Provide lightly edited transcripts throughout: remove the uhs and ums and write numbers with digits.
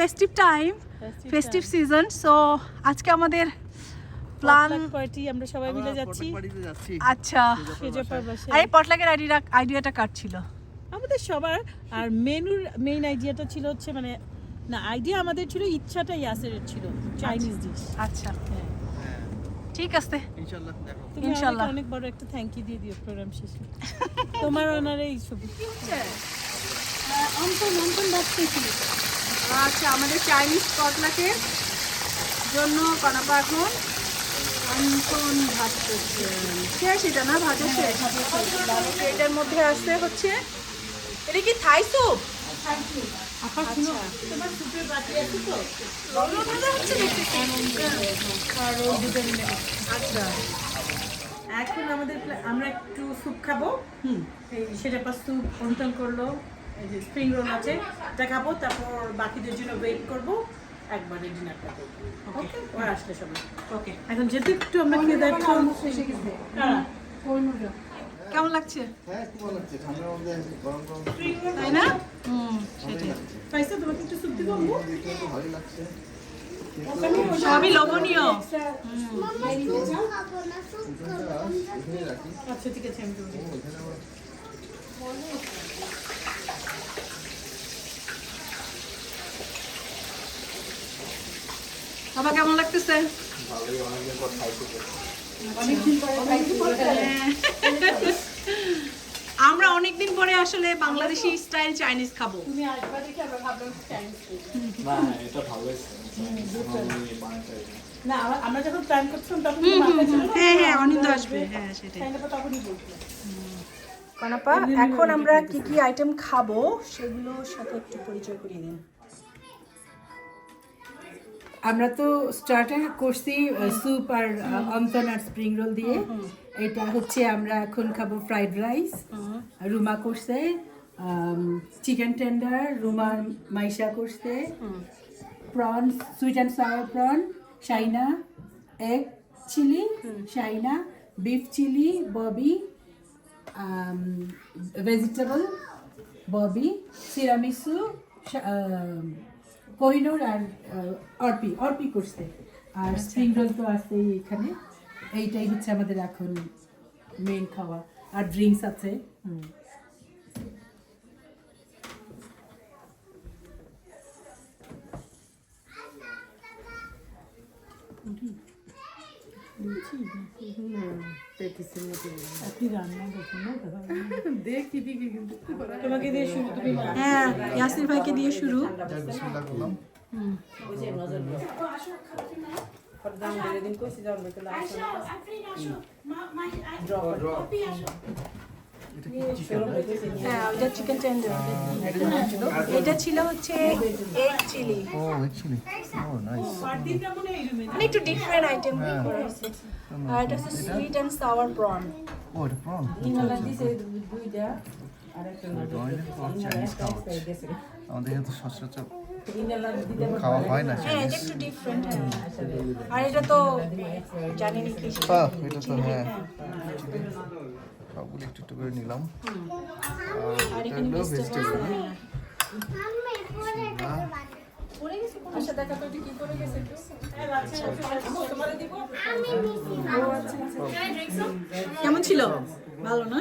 Festive time, festive season. So আজকে আমাদের plan party, আমরা সবাই মিলে যাচ্ছি। আচ্ছা, আরে পটলাকের আইডিয়াটা কার ছিল? আমাদের সবার। আর মেইন আইডিয়াটা ছিল হচ্ছে মানে না, আইডিয়া আমাদের ছিল, ইচ্ছাটা ইয়াসেরের ছিল, চাইনিজ ডিশ। আচ্ছা ঠিক আছে, ইনশাআল্লাহ দেখো। তুমি আমাকে অনেক বড় একটা থ্যাংক ইউ দিয়ে দিও প্রোগ্রাম শেষে। তোমার অনারে এই ছবি কি হচ্ছে? অন্তন ভাবতেছি। আচ্ছা, আমাদের চাইনিজ পটলাকের জন্য কনাপা এখন অন্তন ভাজতেছেন। শেষ এটা না, ভাজা শেষ। এটার মধ্যে আসতে হচ্ছে, এটা কি থাই স্যুপ? আবার শুনো, তোমার সুপের বাটি আছে তো? লবণ ভাজা হচ্ছে দেখতেছি। আচ্ছা, এখন আমরা একটু স্যুপ খাবো। সেটা পর স্যুপ অন্তন করলো, এই যে স্প্রিং রোল আছে এটা খাবো, তারপর বাকিদের জন্য ওয়েট করবো, একবারে ডিনারটা করবো। ওকে, ওরা আসলে সবাই। ওকে, এখন যেহেতু একটু আমরা খেয়ে দেখো কেমন লাগছে? হ্যাঁ, খুব ভালো লাগছে। ঠান্ডার মধ্যে গরম গরম তাই না? সেটাই। পাইছো, তোমাকে একটু স্যুপ দিব? দেখতে তো ভালোই লাগছে। সবই লবণীয়। এখানে রাখি। আচ্ছা ঠিক আছে, আমি দেবো। এখানে আবার বাবা কেমন লাগতেছে? ভালোই, অনেকদিন পর খাইতে পেরেছি। আমরা অনেকদিন পরে আসলে বাংলাদেশি স্টাইল চাইনিজ খাবো। তুমি আসবা দেখে আমরা ভাবলাম চাইনিজ খাবো। না, এটা ভালো হয়েছে। না, আমরা যখন প্ল্যান করছিলাম তখন তো মাথায় ছিল না। হ্যাঁ অনিন্দ আসবে, হ্যাঁ সেটাই। চাইনাটা তখনই বলছিলাম। কনাপা, এখন আমরা কি কি আইটেম খাবো সেগুলোর সাথে একটু পরিচয় করিয়ে দিন। আমরা তো স্টার্টার করছি স্যুপ আর অন্তন আর স্প্রিং রোল দিয়ে। এটা হচ্ছে আমরা এখন খাবো ফ্রাইড রাইস, রুমা করছে চিকেন টেন্ডার, রুমা মাইশা করছে prawn, sweet and sour prawn, Shaina egg chilli, Shaina beef chilli, Bobby vegetable, Bobby tiramisu, Kohinoor আর অর্পি করছে। আর স্প্রিং রোল তো আছেই এখানে। এইটাই হচ্ছে আমাদের এখন মেইন খাওয়া। আর ড্রিঙ্কস আছে। তোমাকে দিয়ে শুরু, তুমি হ্যাঁ, ইয়াসির ভাইকে দিয়ে শুরু। বিসমিল্লাহ করলাম। হ্যাঁ, ওইটা চিকেন টেন্ডার। এটা ছিল হচ্ছে এগ চিলি। ও, অ্যাকচুয়ালি ও নাইস। মানে একটু ডিফারেন্ট আইটেম করা হয়েছে। আর এটা হচ্ছে সুইট অ্যান্ড সাওয়ার প্রন। ও, এটা প্রন। আমাদের এখানে তো সচরাচর খাওয়া হয় না। হ্যাঁ, এটা একটু ডিফারেন্ট। আর এটা তো জানেনই কি। এটা তো হ্যাঁ, সবগুলো একটু একটু করে নিলাম। আর এটা হলো ভেজিটেবল। কেমন ছিল? ভালো না?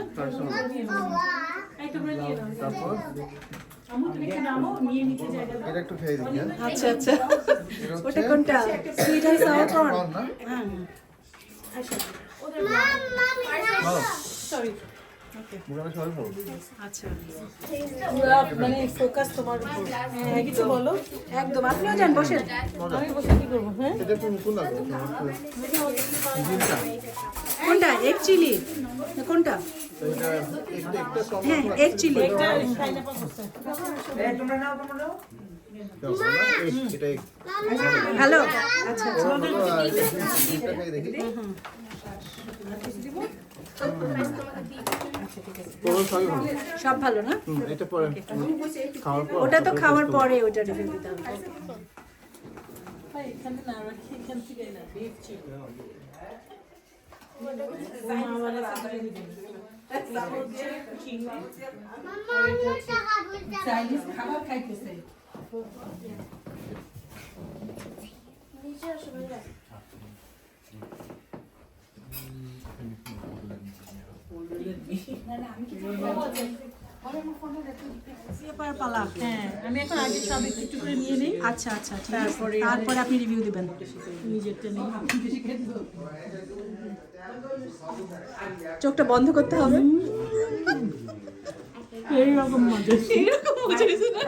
তারপর এটা একটু খেয়ে দেখি। আচ্ছা আচ্ছা, ওটা কোনটা? Sweet and sour prawn. Prawn না? হ্যাঁ ভালো। সরি। মুখে সবাই ভালো। আচ্ছা, পুরো মানে ফোকাস তোমার উপর। হ্যাঁ, কিছু বলো। একদম। আপনিও যান, বসেন। আমি বসে কি করবো? হ্যাঁ, এটা একটু নতুন লাগবে। কোনটা? এগ চিলি কোনটা? এটা একটা কম হ্যাঁ, এগ চিলি। এটা পাইনাপল করতে। এটা ভালো। আচ্ছা এটা খাই দেখি। সব ভালো না? এটা পরে খাওয়ার পর ওটা তো খাওয়ার পরে ওটা রিভিউ দিতে হবে। ভাই এখানে না রাখি, এখান থেকে না বিফ চিকেন। চাইনিজ খাবার খাইতেছে। পালা। হ্যাঁ, আমি এখন আগে সব একটু একটু করে নিয়ে নিই। আচ্ছা আচ্ছা ঠিক আছে, তারপরে আপনি রিভিউ দিবেন। নিজেরটা নিই। চোখটা বন্ধ করতে হবে। এইরকম মজা। এরকম মজা হয়েছে না?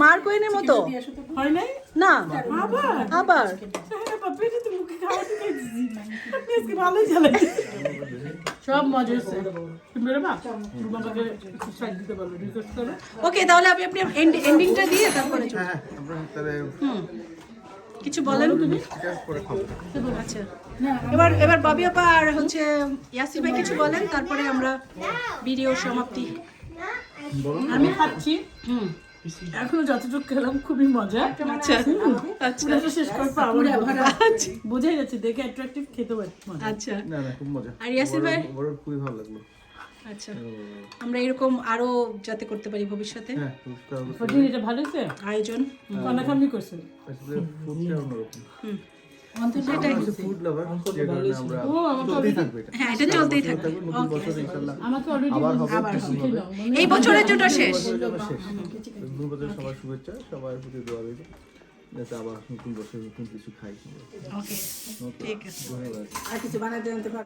মার কোয়েনের মতো হয় নাই? না, আবার? আবার হ্যাঁ, বাবা, এটা তো মুখে খাওয়াতে খাইতেছি। আপনি আজকে ভালোই চালাইছেন। সব মজা হচ্ছে। তুমি বেরোবা? রুমাকে সাইড দিতে পারবে, রিকোয়েস্ট করো। ওকে, তাহলে আপনি আপনি এন্ডিংটা দিয়ে তারপরে চলুন। হ্যাঁ আমরা তাহলে কিছু বলেন তুমি? এটা করে খাবো। আচ্ছা, এবার এবার ববি আপা আর হচ্ছে ইয়াসির ভাই কিছু বলেন, তারপরে আমরা ভিডিও সমাপ্তি। আমি খাচ্ছি, হুম, এখনো যতটুকু খেলাম খুবই মজা। আচ্ছা আচ্ছা পুরোটা শেষ করে পাবো বোঝাই যাচ্ছে, দেখে অ্যাট্রাকটিভ, খেতে পারছি মজা। আচ্ছা। না না খুব মজা। আর ইয়াসির ভাই? বড় খুবই ভালো লাগলো। আচ্ছা, আমরা এরকম আরো যাতে করতে পারি ভবিষ্যতে হ্যাঁ পুরস্কার ফটিং, এটা ভালো হয়েছে? আয়োজন। কানাকানি করছে। আসলে ফুডটা অন্যরকম। সেটাই। আমরা ফুড লাভার, যে কারণে আমরা ও, আমার তো চলতেই থাকবে এটা। হ্যাঁ, এটা চলতেই থাকবে। নতুন বছরে ইনশাআল্লাহ আমাকে অলরেডি আবার হবে, আবার নতুন হবে। এই বছরের জন্য শেষ। আবার শেষ। নতুন বছরের সবার শুভেচ্ছা, সবার প্রতি দোয়া রইল যাতে আবার নতুন বছরে নতুন কিছু খাই। ওকে, ঠিক আছে। ধন্যবাদ। আর কিছু বানাতে জানতে পারো?